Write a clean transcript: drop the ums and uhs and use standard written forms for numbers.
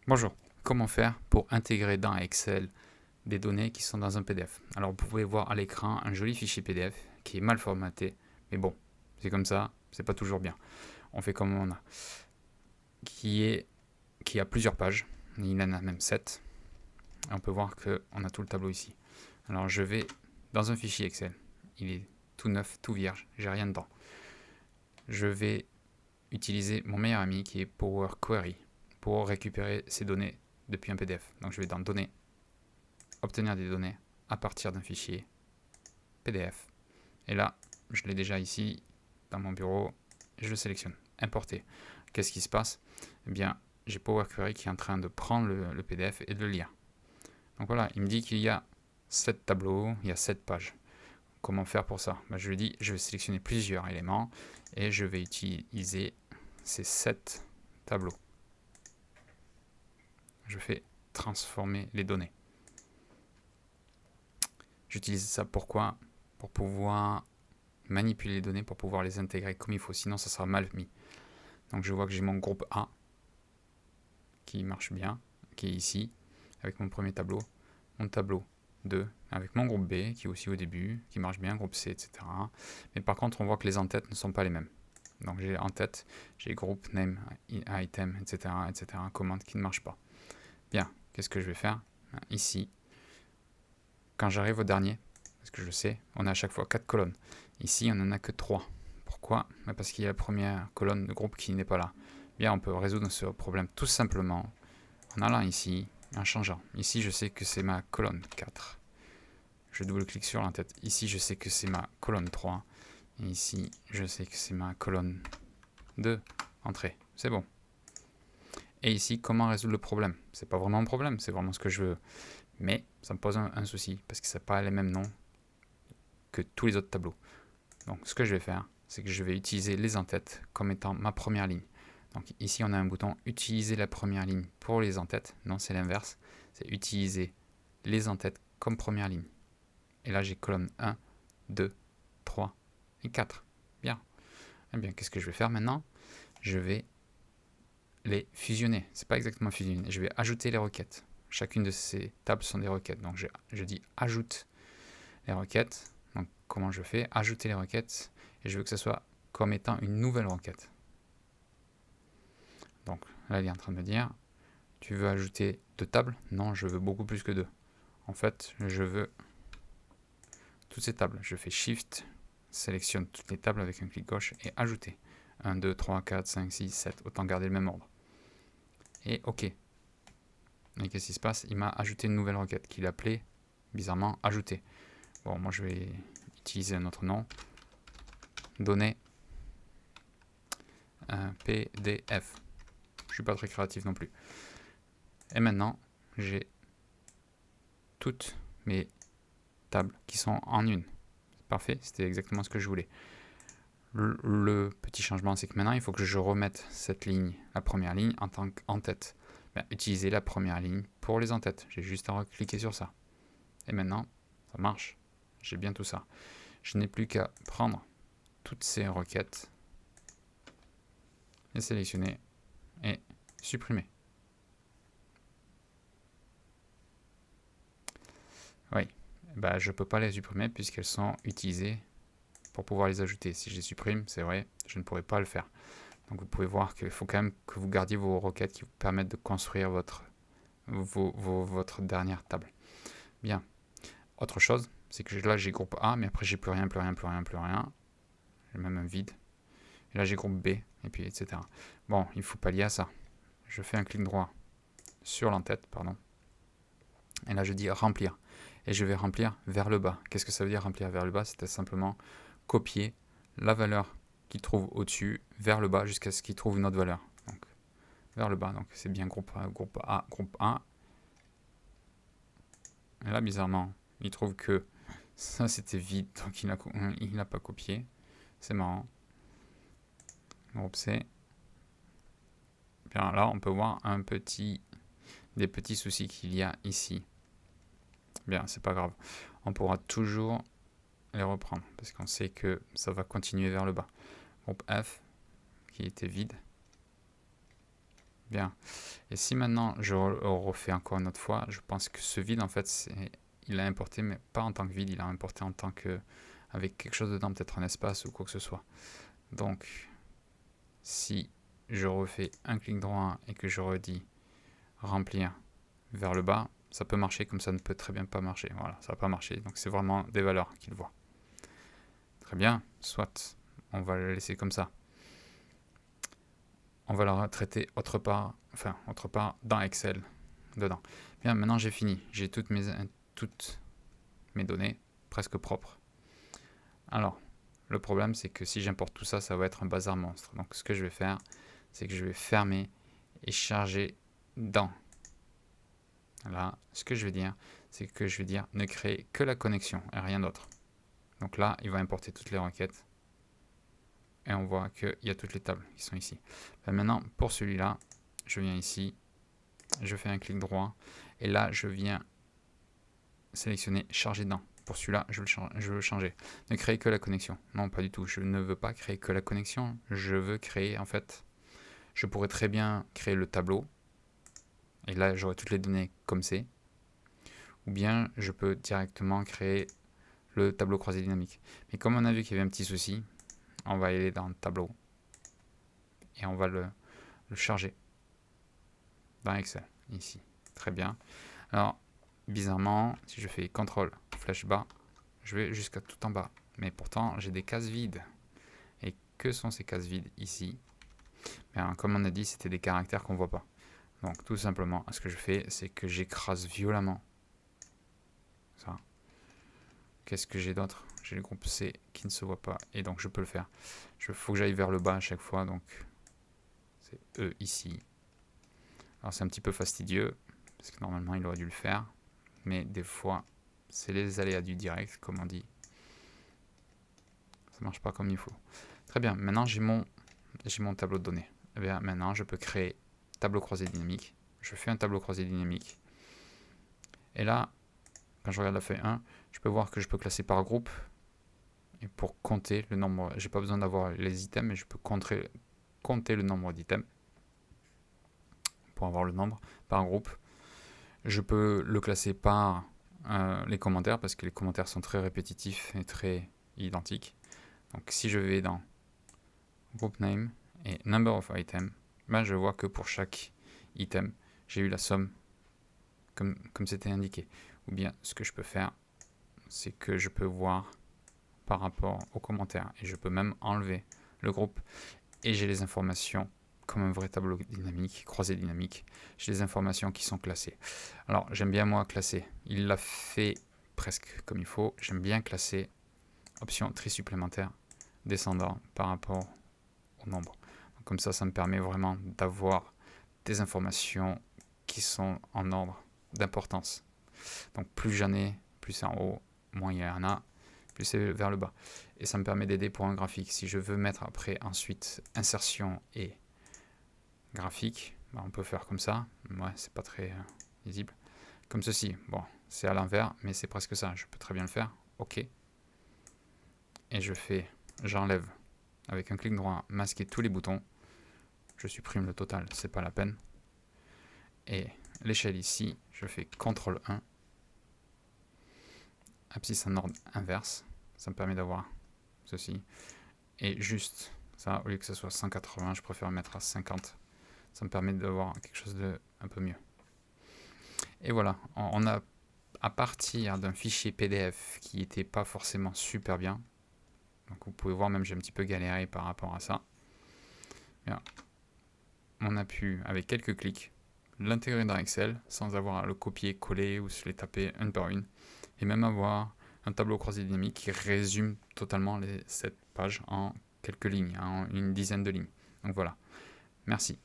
Bonjour, comment faire pour intégrer dans Excel des données qui sont dans un PDF? Alors vous pouvez voir à l'écran un joli fichier PDF qui est mal formaté, mais bon, c'est comme ça, c'est pas toujours bien. On fait comme on a, qui, est, qui a plusieurs pages, il en a même 7. On peut voir qu'on a tout le tableau ici. Alors je vais dans un fichier Excel, il est tout neuf, tout vierge, j'ai rien dedans. Je vais utiliser mon meilleur ami qui est Power Query pour récupérer ces données depuis un PDF. Donc je vais dans Données, obtenir des données à partir d'un fichier PDF. Et là, je l'ai déjà ici dans mon bureau. Je le sélectionne. Importer. Qu'est-ce qui se passe? Eh bien, j'ai Power Query qui est en train de prendre le PDF et de le lire. Donc voilà, il me dit qu'il y a 7 tableaux, il y a 7 pages. Comment faire pour ça? Je lui dis, je vais sélectionner plusieurs éléments et je vais utiliser ces 7 tableaux. Je fais transformer les données. J'utilise ça pourquoi? Pour pouvoir manipuler les données, pour pouvoir les intégrer comme il faut, sinon ça sera mal mis. Donc je vois que j'ai mon groupe A qui marche bien, qui est ici, avec mon premier tableau, mon tableau 2, avec mon groupe B qui est aussi au début, qui marche bien, groupe C, etc. Mais par contre on voit que les en-têtes ne sont pas les mêmes. Donc j'ai en tête, j'ai groupe, name, item, etc., etc., commande qui ne marche pas. Bien, qu'est-ce que je vais faire? Ici, quand j'arrive au dernier, parce que je sais, on a à chaque fois 4 colonnes. Ici, on n'en a que 3. Pourquoi? Parce qu'il y a la première colonne de groupe qui n'est pas là. Bien, on peut résoudre ce problème tout simplement en allant ici, en changeant. Ici, je sais que c'est ma colonne 4. Je double-clique sur l'entête. Ici, je sais que c'est ma colonne 3. Et ici, je sais que c'est ma colonne 2. Entrée. C'est bon. Et ici, comment résoudre le problème? C'est pas vraiment un problème, c'est vraiment ce que je veux. Mais ça me pose un souci, parce que ça n'a pas les mêmes noms que tous les autres tableaux. Donc ce que je vais faire, c'est que je vais utiliser les en-têtes comme étant ma première ligne. Donc ici on a un bouton utiliser la première ligne pour les en-têtes. Non, c'est l'inverse. C'est utiliser les en-têtes comme première ligne. Et là j'ai colonne 1, 2, 3 et 4. Bien. Eh bien, qu'est-ce que je vais faire maintenant? Je vais les fusionner. C'est pas exactement fusionner. Je vais ajouter les requêtes. Chacune de ces tables sont des requêtes. Donc je dis ajoute les requêtes. Donc comment je fais? Ajouter les requêtes. Et je veux que ce soit comme étant une nouvelle requête. Donc là, il est en train de me dire, tu veux ajouter 2 tables? Non, je veux beaucoup plus que 2. En fait, je veux toutes ces tables. Je fais Shift, sélectionne toutes les tables avec un clic gauche et ajouter. 1, 2, 3, 4, 5, 6, 7. Autant garder le même ordre. Et OK. Et qu'est-ce qui se passe? Il m'a ajouté une nouvelle requête qu'il appelait, bizarrement, ajouter. Bon, moi je vais utiliser un autre nom. Données PDF. Je suis pas très créatif non plus. Et maintenant, j'ai toutes mes tables qui sont en une. Parfait, c'était exactement ce que je voulais. Le petit changement, c'est que maintenant, il faut que je remette cette ligne, la première ligne, en tant qu'en-tête. Utiliser la première ligne pour les en-têtes. J'ai juste à cliquer sur ça. Et maintenant, ça marche. J'ai bien tout ça. Je n'ai plus qu'à prendre toutes ces requêtes, les sélectionner et supprimer. Oui, je ne peux pas les supprimer puisqu'elles sont utilisées pour pouvoir les ajouter. Si je les supprime, c'est vrai, je ne pourrai pas le faire. Donc vous pouvez voir qu'il faut quand même que vous gardiez vos requêtes qui vous permettent de construire votre dernière table. Bien. Autre chose, c'est que là j'ai groupe A, mais après j'ai plus rien, plus rien, plus rien, plus rien. J'ai même un vide. Et là j'ai groupe B, et puis etc. Bon, il faut pallier à ça. Je fais un clic droit sur l'entête, pardon. Et là je dis remplir. Et je vais remplir vers le bas. Qu'est-ce que ça veut dire remplir vers le bas? C'était simplement copier la valeur qu'il trouve au-dessus vers le bas jusqu'à ce qu'il trouve une autre valeur. Donc, vers le bas. Donc c'est bien groupe A, groupe A, groupe A. Et là, bizarrement, il trouve que ça c'était vide, donc il n'a pas copié. C'est marrant. Groupe C. Bien là, on peut voir des petits soucis qu'il y a ici. Bien, c'est pas grave. On pourra toujours les reprendre parce qu'on sait que ça va continuer vers le bas. Groupe F qui était vide. Bien. Et si maintenant je refais encore une autre fois, je pense que ce vide, en fait, il l'a importé, mais pas en tant que vide, il l'a importé en tant que avec quelque chose dedans, peut-être un espace ou quoi que ce soit. Donc, si je refais un clic droit et que je redis remplir vers le bas, ça peut marcher comme ça ne peut très bien pas marcher. Voilà, ça va pas marcher. Donc c'est vraiment des valeurs qu'il voit. Très bien, soit on va le laisser comme ça. On va la traiter autre part dans Excel, dedans. Bien, maintenant j'ai fini. J'ai toutes mes données presque propres. Alors, le problème c'est que si j'importe tout ça, ça va être un bazar monstre. Donc ce que je vais faire, c'est que je vais fermer et charger dans. Là, ce que je vais dire, c'est que je vais dire ne créer que la connexion et rien d'autre. Donc là, il va importer toutes les requêtes. Et on voit qu'il y a toutes les tables qui sont ici. Maintenant, pour celui-là, je viens ici, je fais un clic droit, et là, je viens sélectionner charger dans. Pour celui-là, je veux le changer. Ne créer que la connexion. Non, pas du tout. Je ne veux pas créer que la connexion. Je veux créer, en fait, je pourrais très bien créer le tableau. Et là, j'aurai toutes les données comme c'est. Ou bien, je peux directement créer le tableau croisé dynamique. Mais comme on a vu qu'il y avait un petit souci, on va aller dans le tableau. Et on va le charger dans Excel, ici. Très bien. Alors, bizarrement, si je fais CTRL flèche bas, je vais jusqu'à tout en bas. Mais pourtant, j'ai des cases vides. Et que sont ces cases vides ici? Bien, comme on a dit, c'était des caractères qu'on ne voit pas. Donc, tout simplement, ce que je fais, c'est que j'écrase violemment ça. Qu'est-ce que j'ai d'autre? J'ai le groupe C qui ne se voit pas. Et donc, je peux le faire. Il faut que j'aille vers le bas à chaque fois. Donc, c'est E ici. Alors, c'est un petit peu fastidieux. Parce que normalement, il aurait dû le faire. Mais des fois, c'est les aléas du direct, comme on dit. Ça marche pas comme il faut. Très bien, maintenant j'ai mon tableau de données. Et bien, maintenant, je peux créer tableau croisé dynamique. Je fais un tableau croisé dynamique. Et là, quand je regarde la feuille 1, je peux voir que je peux classer par groupe. Et pour compter le nombre, j'ai pas besoin d'avoir les items, mais je peux compter le nombre d'items. Pour avoir le nombre par groupe. Je peux le classer par les commentaires, parce que les commentaires sont très répétitifs et très identiques. Donc si je vais dans Group Name et Number of Items, ben je vois que pour chaque item, j'ai eu la somme comme c'était indiqué. Ou bien ce que je peux faire, c'est que je peux voir par rapport aux commentaires. Et je peux même enlever le groupe. Et j'ai les informations comme un vrai tableau dynamique, croisé dynamique. J'ai les informations qui sont classées. Alors j'aime bien moi classer. Il l'a fait presque comme il faut. J'aime bien classer. Option tri supplémentaire descendant par rapport au nombre. Donc, comme ça me permet vraiment d'avoir des informations qui sont en ordre d'importance. Donc plus j'en ai, plus c'est en haut, moins il y en a, plus c'est vers le bas. Et ça me permet d'aider pour un graphique. Si je veux mettre après ensuite insertion et graphique, ben on peut faire comme ça. Ouais, c'est pas très visible. Comme ceci. Bon, c'est à l'envers, mais c'est presque ça. Je peux très bien le faire. OK. Et j'enlève avec un clic droit, masquer tous les boutons. Je supprime le total, c'est pas la peine. Et l'échelle ici, je fais CTRL 1. Abscisse en ordre inverse. Ça me permet d'avoir ceci. Et juste ça, au lieu que ce soit 180, je préfère mettre à 50. Ça me permet d'avoir quelque chose de un peu mieux. Et voilà, on a à partir d'un fichier PDF qui n'était pas forcément super bien. Donc vous pouvez voir, même j'ai un petit peu galéré par rapport à ça. Bien. On a pu, avec quelques clics, l'intégrer dans Excel sans avoir à le copier, coller ou se les taper une par une. Et même avoir un tableau croisé dynamique qui résume totalement cette page en quelques lignes, en une dizaine de lignes. Donc voilà. Merci.